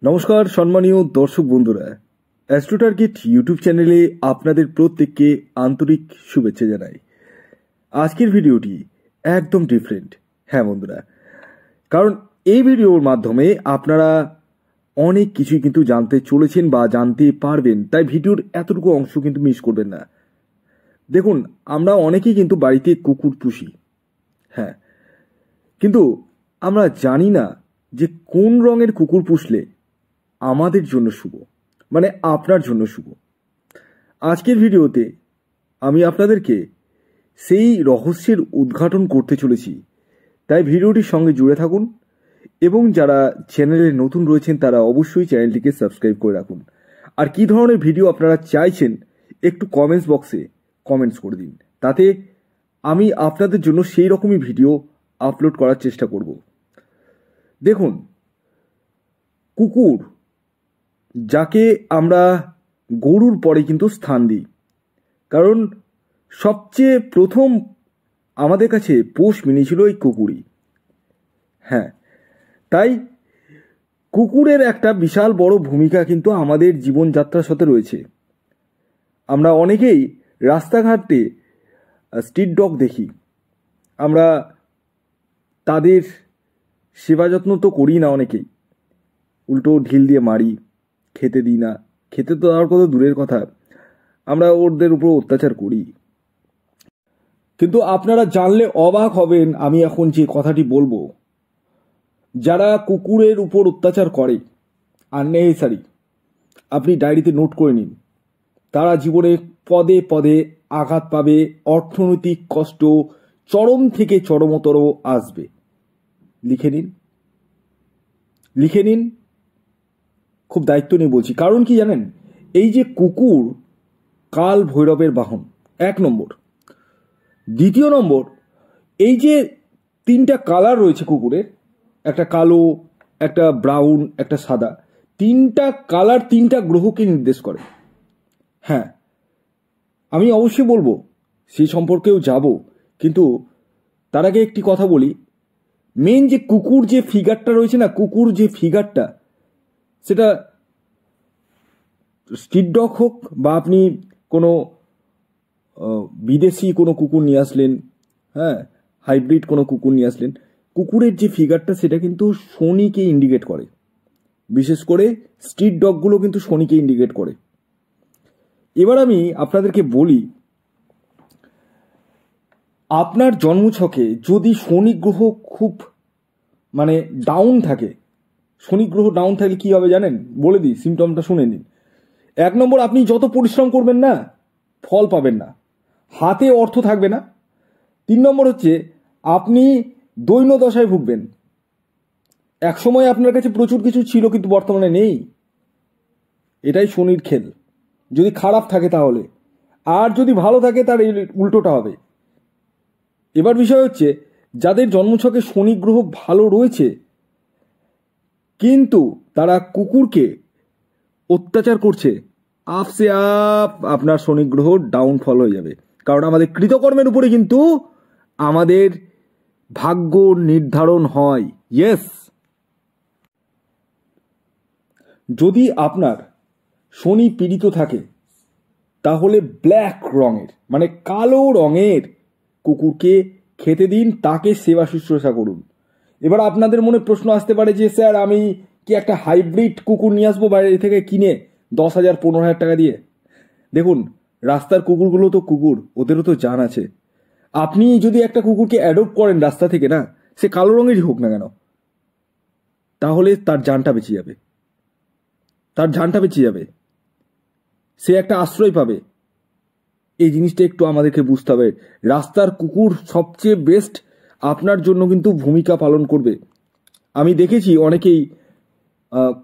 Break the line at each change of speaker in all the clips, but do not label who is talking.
নমস্কার সম্মানীয় দর্শক বন্ধুরা, অ্যাস্ট্রো টার্গেট ইউটিউব চ্যানেলে আপনাদের প্রত্যেককে আন্তরিক শুভেচ্ছা জানাই। আজকের ভিডিওটি একদম ডিফারেন্ট। হ্যাঁ বন্ধুরা, কারণ এই ভিডিওর মাধ্যমে আপনারা অনেক কিছুই কিন্তু জানতে চলেছেন বা জানতে পারবেন, তাই ভিডিওর এতটুকু অংশ কিন্তু মিস করবেন না। দেখুন, আমরা অনেকেই কিন্তু বাড়িতে কুকুর পুষি, হ্যাঁ, কিন্তু আমরা জানি না যে কোন রঙের কুকুর পুষলে আমাদের জন্য শুভ, মানে আপনার জন্য শুভ। আজকের ভিডিওতে আমি আপনাদেরকে সেই রহস্যের উদ্ঘাটন করতে চলেছি, তাই ভিডিওটির সঙ্গে জুড়ে থাকুন এবং যারা চ্যানেলে নতুন রয়েছেন তারা অবশ্যই চ্যানেলটিকে সাবস্ক্রাইব করে রাখুন। আর কী ধরনের ভিডিও আপনারা চাইছেন একটু কমেন্টস বক্সে কমেন্টস করে দিন, তাতে আমি আপনাদের জন্য সেই রকমই ভিডিও আপলোড করার চেষ্টা করব। দেখুন, কুকুর যাকে আমরা গরুর পরে কিন্তু স্থান দিই, কারণ সবচেয়ে প্রথম আমাদের কাছে পোষ মেনেছিল এই কুকুরই। হ্যাঁ, তাই কুকুরের একটা বিশাল বড় ভূমিকা কিন্তু আমাদের জীবনযাত্রার সাথে রয়েছে। আমরা অনেকেই রাস্তাঘাটে স্ট্রিট ডগ দেখি, আমরা তাদের সেবা যত্ন তো করি না, অনেকেই উল্টো ঢিল দিয়ে মারি, খেতে দিই না, খেতে তো দেওয়ার কথা দূরের কথা, আমরা ওদের উপর অত্যাচার করি। কিন্তু আপনারা জানলে অবাক হবেন আমি এখন যে কথাটি বলবো, যারা কুকুরের উপর অত্যাচার করে আননেসেসারি, আপনি ডায়েরিতে নোট করে নিন, তারা জীবনে পদে পদে আঘাত পাবে, অর্থনৈতিক কষ্ট চরম থেকে চরমতর আসবে। লিখে নিন, লিখে নিন, খুব দায়িত্ব নিয়ে বলছি। কারণ কি জানেন, এই যে কুকুর কাল ভৈরবের বাহন, 1 নম্বর। দ্বিতীয় নম্বর, এই যে 3টা কালার রয়েছে কুকুরের, একটা কালো, একটা ব্রাউন, একটা সাদা, 3টা কালার 3টা গ্রহকে নির্দেশ করে। হ্যাঁ, আমি অবশ্যই বলবো, সেই সম্পর্কেও যাব, কিন্তু তার আগে একটি কথা বলি। মেন যে কুকুর যে ফিগারটা রয়েছে না, কুকুর যে ফিগারটা, সেটা স্ট্রিট ডগ হোক বা আপনি কোনো বিদেশি কোনো কুকুর নিয়ে আসলেন, হ্যাঁ, হাইব্রিড কোনো কুকুর নিয়ে আসলেন, কুকুরের যে ফিগারটা সেটা কিন্তু শনিকে ইন্ডিকেট করে। বিশেষ করে স্ট্রিট ডগগুলো কিন্তু শনিকে ইন্ডিকেট করে। এবার আমি আপনাদেরকে বলি, আপনার জন্মছকে যদি শনি গ্রহ খুব মানে ডাউন থাকে, শনি গ্রহ ডাউন থাকলে কী হবে জানেন? বলে দিই, সিমটমটা শুনে নিন। 1 নম্বর, আপনি যত পরিশ্রম করবেন না, ফল পাবেন না, হাতে অর্থ থাকবে না। 3 নম্বর হচ্ছে, আপনি দৈন্য দশায় ভুগবেন। এক সময় আপনার কাছে প্রচুর কিছু ছিল কিন্তু বর্তমানে নেই। এটাই শনির খেল, যদি খারাপ থাকে তাহলে। আর যদি ভালো থাকে তার উল্টোটা হবে। এবার বিষয় হচ্ছে, যাদের জন্মছকে শনি গ্রহ ভালো রয়েছে কিন্তু তারা কুকুরকে অত্যাচার করছে, আপসে আপ আপনার শনি গ্রহ ডাউনফল হয়ে যাবে। কারণ আমাদের কৃতকর্মের উপরে কিন্তু আমাদের ভাগ্য নির্ধারণ হয়। ইয়েস, যদি আপনার শনি পীড়িত থাকে তাহলে ব্ল্যাক রঙের, মানে কালো রঙের কুকুরকে খেতে দিন, তাকে সেবা শুশ্রূষা করুন। এবার আপনাদের মনে প্রশ্ন আসতে পারে যে স্যার, আমি কি একটা হাইব্রিড কুকুর নিয়ে আসবো বাইরে থেকে কিনে 10,000 15,000 টাকা দিয়ে? দেখুন, রাস্তার কুকুরগুলো তো কুকুর, ওদেরও তো জান আছে। আপনি যদি একটা কুকুরকে অ্যাডপ্ট করেন রাস্তা থেকে, না সে কালো রঙেরই হোক না কেন, তাহলে তার জানটা বেঁচে যাবে, তার জানটা বেঁচে যাবে, সে একটা আশ্রয় পাবে। এই জিনিসটা একটু আমাদেরকে বুঝতে হবে। রাস্তার কুকুর সবচেয়ে বেস্ট আপনার জন্য কিন্তু ভূমিকা পালন করবে। আমি দেখেছি অনেকেই,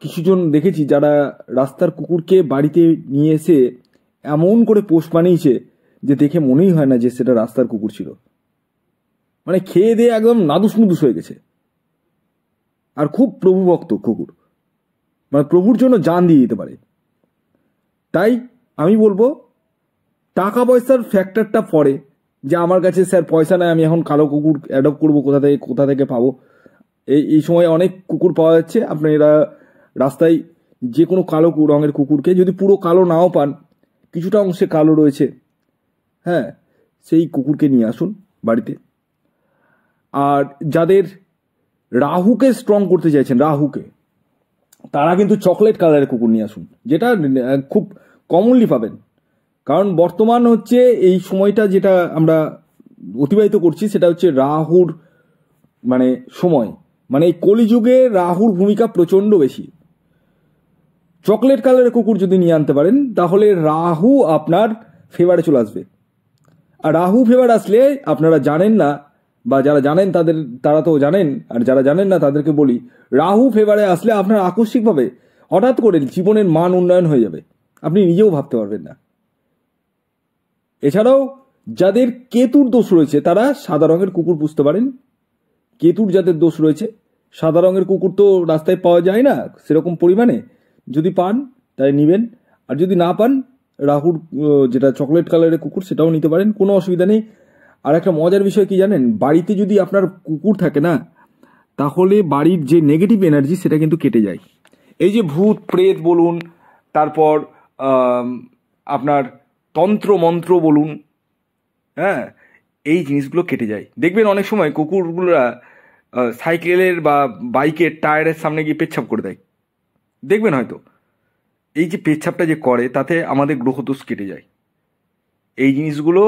কিছুজন দেখেছি যারা রাস্তার কুকুরকে বাড়িতে নিয়ে এসে এমন করে পোষ বানিয়েছে যে দেখে মনেই হয় না যে সেটা রাস্তার কুকুর ছিল। মানে খেয়ে দিয়ে একদম নাদুস নুদুস হয়ে গেছে। আর খুব প্রভুভক্ত কুকুর, মানে প্রভুর জন্য জান দিয়ে দিতে পারে। তাই আমি বলবো, টাকা পয়সার ফ্যাক্টরটা পরে, যে আমার কাছে স্যার পয়সা নাই, আমি এখন কালো কুকুর অ্যাডপ্ট করবো, কোথা থেকে পাবো? এই সময় অনেক কুকুর পাওয়া যাচ্ছে, আপনারা রাস্তায় যে কোনো কালো রঙের কুকুরকে, যদি পুরো কালো নাও পান, কিছুটা অংশে কালো রয়েছে, হ্যাঁ, সেই কুকুরকে নিয়ে আসুন বাড়িতে। আর যাদের রাহুকে স্ট্রং করতে চাইছেন, রাহুকে, তারা কিন্তু চকলেট কালারের কুকুর নিয়ে আসুন, যেটা খুব কমনলি পাবেন। কারণ বর্তমান হচ্ছে এই সময়টা যেটা আমরা অতিবাহিত করছি, সেটা হচ্ছে রাহুর মানে সময়, মানে এই কলিযুগে রাহুর ভূমিকা প্রচণ্ড বেশি। চকলেট কালারের কুকুর যদি নিয়ে আনতে পারেন, তাহলে রাহু আপনার ফেভারে চলে আসবে। আর রাহু ফেভার আসলে আপনারা জানেন না, বা যারা জানেন তারা তো জানেন, আর যারা জানেন না তাদেরকে বলি, রাহু ফেভারে আসলে আপনার আকস্মিকভাবে হঠাৎ করে জীবনের মান উন্নয়ন হয়ে যাবে, আপনি নিজেও ভাবতে পারবেন না। এছাড়াও যাদের কেতুর দোষ রয়েছে, তারা সাদা রঙের কুকুর পুষতে পারেন। কেতুর যাদের দোষ রয়েছে, সাদা রঙের কুকুর তো রাস্তায় পাওয়া যায় না সেরকম পরিমাণে, যদি পান তাই নেবেন, আর যদি না পান রাহুর যেটা চকলেট কালারের কুকুর সেটাও নিতে পারেন, কোনো অসুবিধা নেই। আর একটা মজার বিষয় কি জানেন, বাড়িতে যদি আপনার কুকুর থাকে না, তাহলে বাড়ির যে নেগেটিভ এনার্জি সেটা কিন্তু কেটে যায়। এই যে ভূত প্রেত বলুন, তারপর আপনার তন্ত্র মন্ত্র বলুন, হ্যাঁ, এই জিনিসগুলো কেটে যায়। দেখবেন অনেক সময় কুকুরগুলোরা সাইকেলের বা বাইকের টায়ারের সামনে গিয়ে পেচ্ছাপ করে দেয়, দেখবেন হয়তো। এই যে পেচ্ছাপটা যে করে, তাতে আমাদের গ্রহদোষ কেটে যায়। এই জিনিসগুলো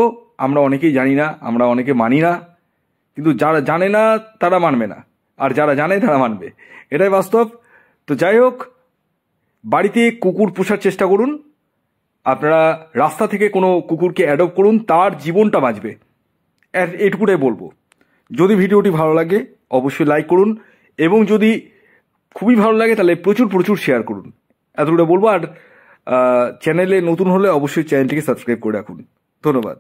আমরা অনেকেই জানি না, আমরা অনেকে মানি না, কিন্তু যারা জানে না তারা মানবে না, আর যারা জানে তারা মানবে, এটাই বাস্তব। তো যাই হোক, বাড়িতে কুকুর পোষার চেষ্টা করুন। আপনারা রাস্তা থেকে কোনো কুকুরকে অ্যাডপ্ট করুন, তার জীবনটা বাঁচবে, এটুকুটাই বলবো। যদি ভিডিওটি ভালো লাগে অবশ্যই লাইক করুন, এবং যদি খুবই ভালো লাগে তাহলে প্রচুর প্রচুর শেয়ার করুন, এতটুকু বলবো। আর চ্যানেলে নতুন হলে অবশ্যই চ্যানেলটিকে সাবস্ক্রাইব করে রাখুন। ধন্যবাদ।